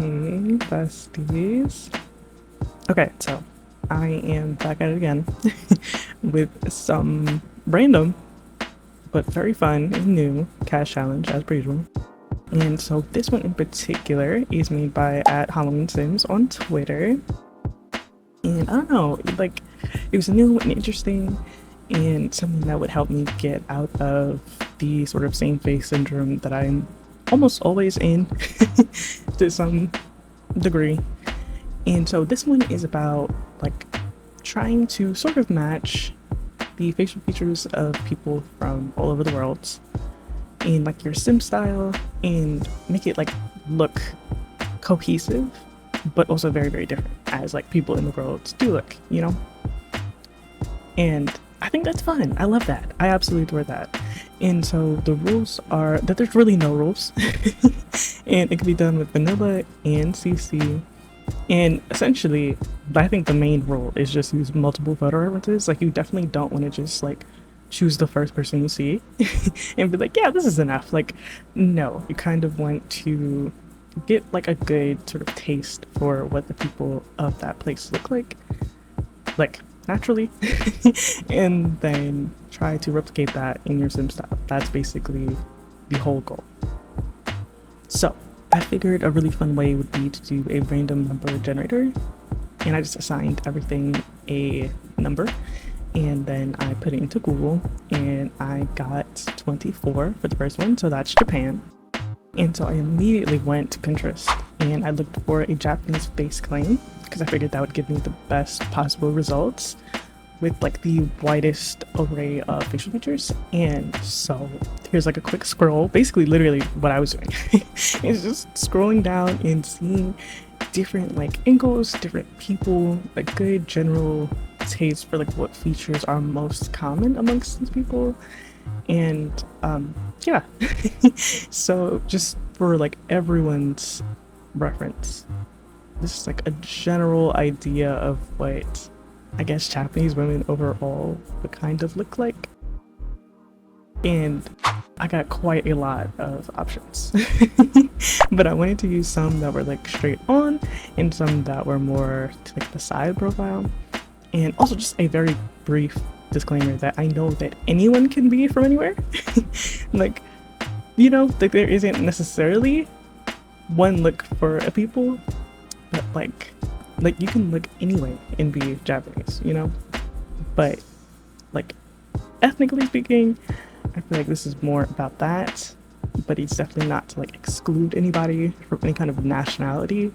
Hey, besties. Okay, so I am back at it again with some random but very fun and new CAS challenge as per usual. And so this one in particular is made by at Halloween Sims on Twitter. And I don't know, like it was new and interesting and something that would help me get out of the sort of same face syndrome that I'm almost always in to some degree. And so this one is about like trying to sort of match the facial features of people from all over the world in like your sim style and make it like look cohesive but also very, very different as like people in the world do look, you know? And I think that's fun. I love that. I absolutely adore that. And so the rules are that there's really no rules. And it can be done with vanilla and CC. And essentially, I think the main rule is just use multiple photo references. Like you definitely don't want to just like choose the first person you see and be like, yeah, this is enough. Like, no, you kind of want to get like a good sort of taste for what the people of that place look like naturally, and then try to replicate that in your sim style. That's basically the whole goal. So I figured a really fun way would be to do a random number generator, and I just assigned everything a number, and then I put it into Google, and I got 24 for the first one, so that's Japan. And so I immediately went to Pinterest and I looked for a Japanese face claim because I figured that would give me the best possible results with like the widest array of facial features. And so here's like a quick scroll, basically literally what I was doing. It's just scrolling down and seeing different like angles, different people, like good general taste for like what features are most common amongst these people. And yeah. So just for like everyone's reference, this is like a general idea of what I guess Japanese women overall would kind of look like. And I got quite a lot of options. But I wanted to use some that were like straight on and some that were more to like the side profile. And also just a very brief disclaimer that I know that anyone can be from anywhere. Like, you know, like there isn't necessarily one look for a people, but like you can look anyway and be Japanese, you know? But like ethnically speaking, I feel like this is more about that, but it's definitely not to like exclude anybody from any kind of nationality.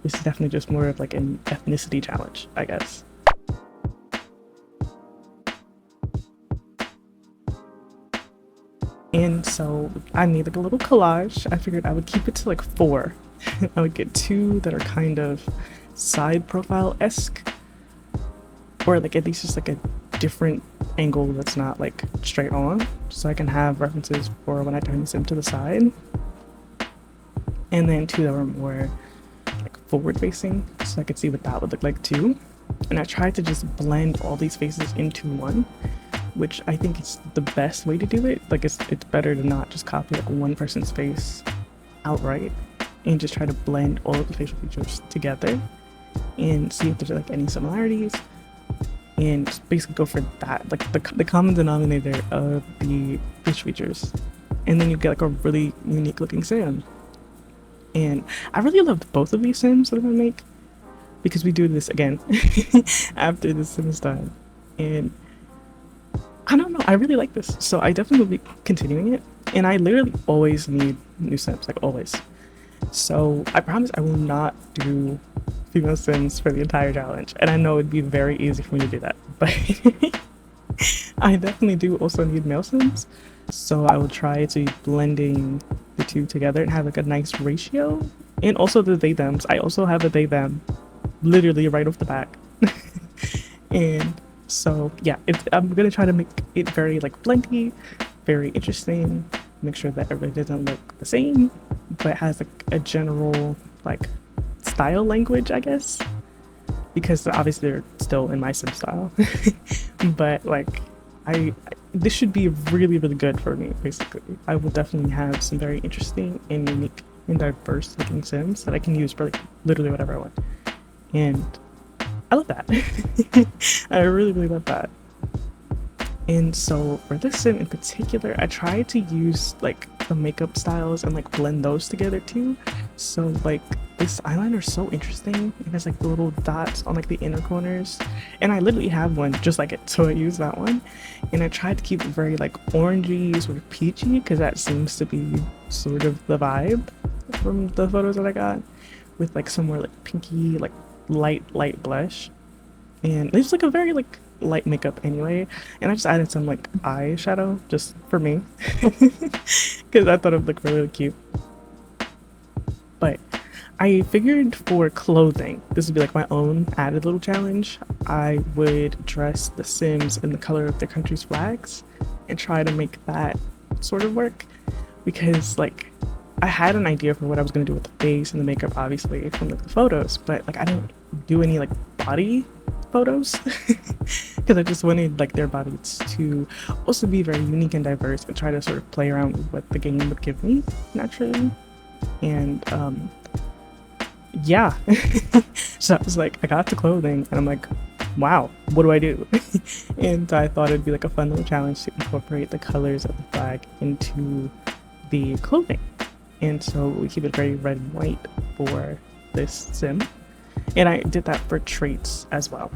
This is definitely just more of like an ethnicity challenge, I guess. And so I made like a little collage. I figured I would keep it to like 4. I would get 2 that are kind of side profile-esque, or like at least just like a different angle that's not like straight on, so I can have references for when I turn this into the side. And then 2 that were more like forward facing, so I could see what that would look like too. And I tried to just blend all these faces into one, which I think is the best way to do it. Like it's better to not just copy like one person's face outright and just try to blend all of the facial features together and see if there's like any similarities, and just basically go for that, like the common denominator of the facial features, and then you get like a really unique looking sim. And I really loved both of these sims that I'm gonna make because we do this again after this sim is done, and I don't know, I really like this, so I definitely will be continuing it. And I literally always need new sims, like always. So I promise I will not do female sims for the entire challenge, and I know it'd be very easy for me to do that, but I definitely do also need male sims. So I will try to be blending the 2 together and have like a nice ratio. And also the they thems, I also have a they them literally right off the back. And so yeah, I'm gonna try to make it very like blendy, very interesting, make sure that everybody doesn't look the same, but has like a general like style language, I guess, because obviously they're still in my sim style. But like this should be really, really good for me. Basically I will definitely have some very interesting and unique and diverse looking sims that I can use for like literally whatever I want. And I love that. I really, really love that. And so for this sim in particular, I tried to use like the makeup styles and like blend those together too. So like this eyeliner is so interesting. It has like the little dots on like the inner corners. And I literally have one just like it. So I used that one. And I tried to keep it very like orangey, sort of peachy, because that seems to be sort of the vibe from the photos that I got. With like some more like pinky, like light blush. And it's like a very like light makeup anyway, and I just added some like eyeshadow just for me because I thought it would look really, really cute. But I figured for clothing this would be like my own added little challenge. I would dress the Sims in the color of their country's flags and try to make that sort of work, because like I had an idea for what I was going to do with the face and the makeup obviously from like the photos, but like I didn't do any like body photos because I just wanted like their bodies to also be very unique and diverse and try to sort of play around with what the game would give me naturally. And yeah. So I was like, I got the clothing and I'm like, wow, what do I do? And I thought it'd be like a fun little challenge to incorporate the colors of the flag into the clothing. And so we keep it very red and white for this sim. And I did that for traits as well.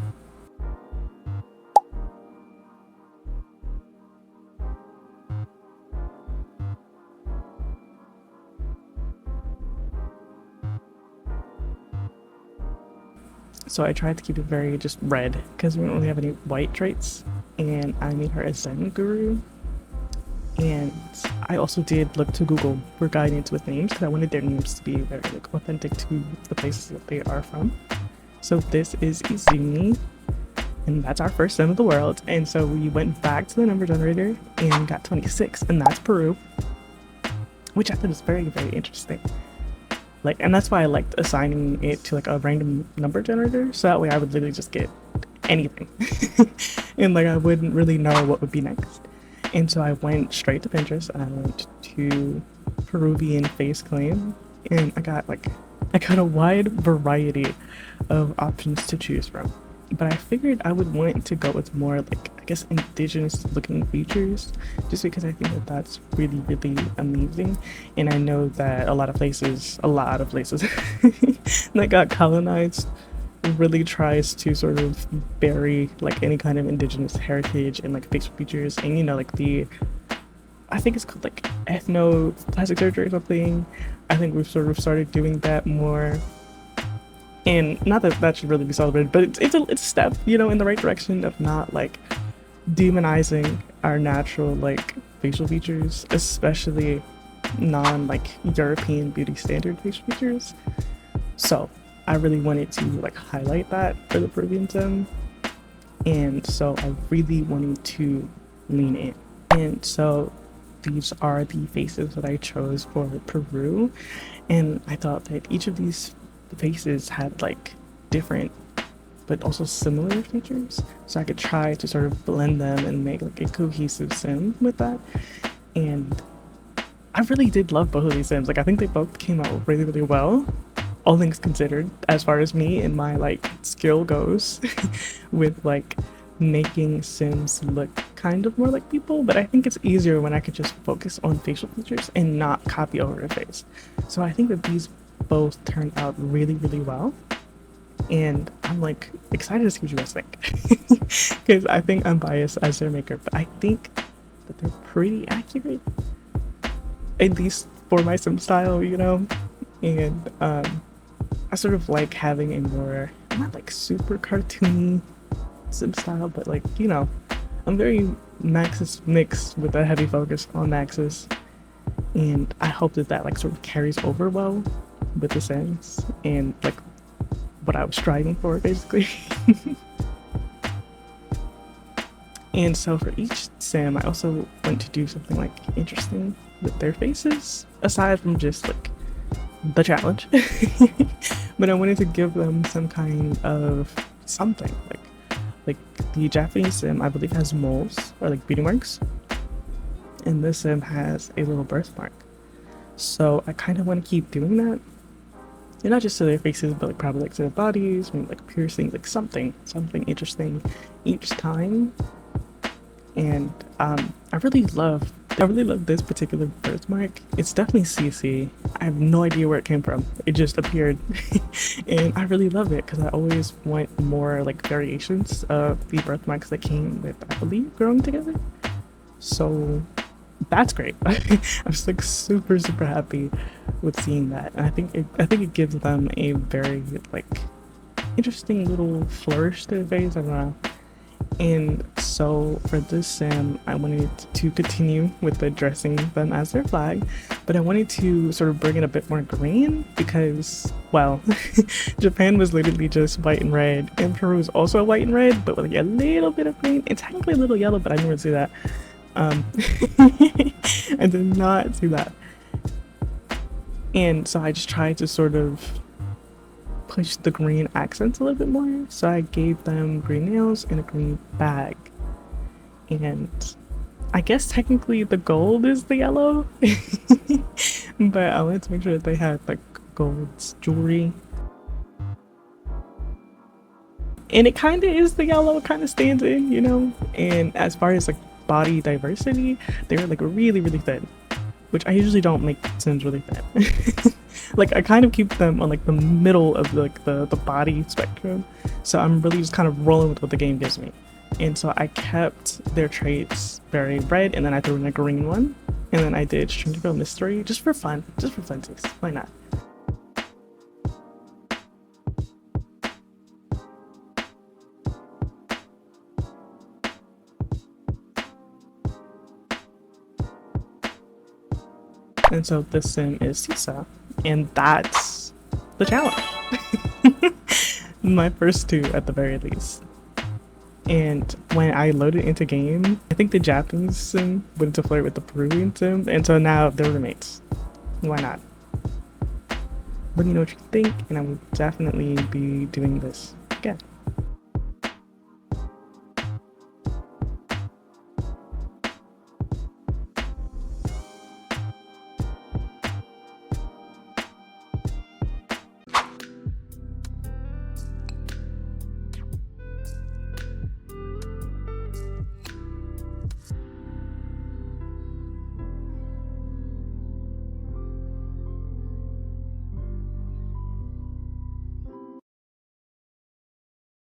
So I tried to keep it very just red because we don't really have any white traits. And I made her a Zen guru. And I also did look to Google for guidance with names because I wanted their names to be very like authentic to the places that they are from. So this is Izumi, and that's our first sim of the world. And so we went back to the number generator and got 26, and that's Peru, which I thought was very, very interesting. Like, and that's why I liked assigning it to like a random number generator, so that way I would literally just get anything, and like I wouldn't really know what would be next. And so I went straight to Pinterest and I went to Peruvian face claim, and I got a wide variety of options to choose from. But I figured I would want to go with more like, I guess, indigenous looking features, just because I think that that's really, really amazing. And I know that a lot of places that got colonized really tries to sort of bury like any kind of indigenous heritage and like facial features, and you know, like I think it's called like ethno plastic surgery or something. I think we've sort of started doing that more, and not that that should really be celebrated, but it's a step, you know, in the right direction of not like demonizing our natural like facial features, especially non like European beauty standard facial features. So I really wanted to like highlight that for the Peruvian sim, and so I really wanted to lean in. And so these are the faces that I chose for Peru, and I thought that each of these faces had like different but also similar features, so I could try to sort of blend them and make like a cohesive sim with that. And I really did love both of these sims. Like I think they both came out really, really well, all things considered, as far as me and my like skill goes with like making sims look kind of more like people. But I think it's easier when I could just focus on facial features and not copy over a face. So I think that these both turned out really, really well, and I'm like excited to see what you guys think because I think I'm biased as their maker, but I think that they're pretty accurate, at least for my sim style, you know. And I sort of like having a more, not like super cartoony sim style, but like, you know, I'm very Maxis mixed with a heavy focus on Maxis, and I hope that that like sort of carries over well with the sims and like what I was striving for basically. And so for each sim I also went to do something like interesting with their faces aside from just like the challenge. But I wanted to give them some kind of something like the Japanese sim I believe has moles or like beauty marks, and this sim has a little birthmark. So I kind of want to keep doing that. And not just to their faces, but like probably like to their bodies, maybe like piercings, like something interesting each time. And I really love this particular birthmark. It's definitely CC. I have no idea where it came from. It just appeared, and I really love it because I always want more like variations of the birthmarks that came with, I believe, growing together. So that's great. I'm just like super happy with seeing that, and I think it gives them a very like interesting little flourish to their face. I don't know. And so for this sim, I wanted to continue with the dressing them as their flag, but I wanted to sort of bring it a bit more green because, well, Japan was literally just white and red, and Peru is also white and red, but with like a little bit of green and technically a little yellow, but I didn't really see that. I did not see that. And so I just tried to sort of push the green accents a little bit more. So I gave them green nails and a green bag. And I guess technically the gold is the yellow. But I wanted to make sure that they had like gold jewelry. And it kind of is the yellow, it kind of stands in, you know? And as far as like body diversity, they're like really thin, which I usually don't make Sims really thin. Like I kind of keep them on like the middle of like the body spectrum. So I'm really just kind of rolling with what the game gives me. And so I kept their traits very red, and then I threw in a green one. And then I did String Girl Mystery just for fun. Just for funsies. Why not? And so this sim is Sisa, and that's the challenge. My first two at the very least. And when I loaded into game, I think the Japanese sim went to flirt with the Peruvian sim, and so now they're roommates. Why not? Let me know what you think, and I will definitely be doing this again.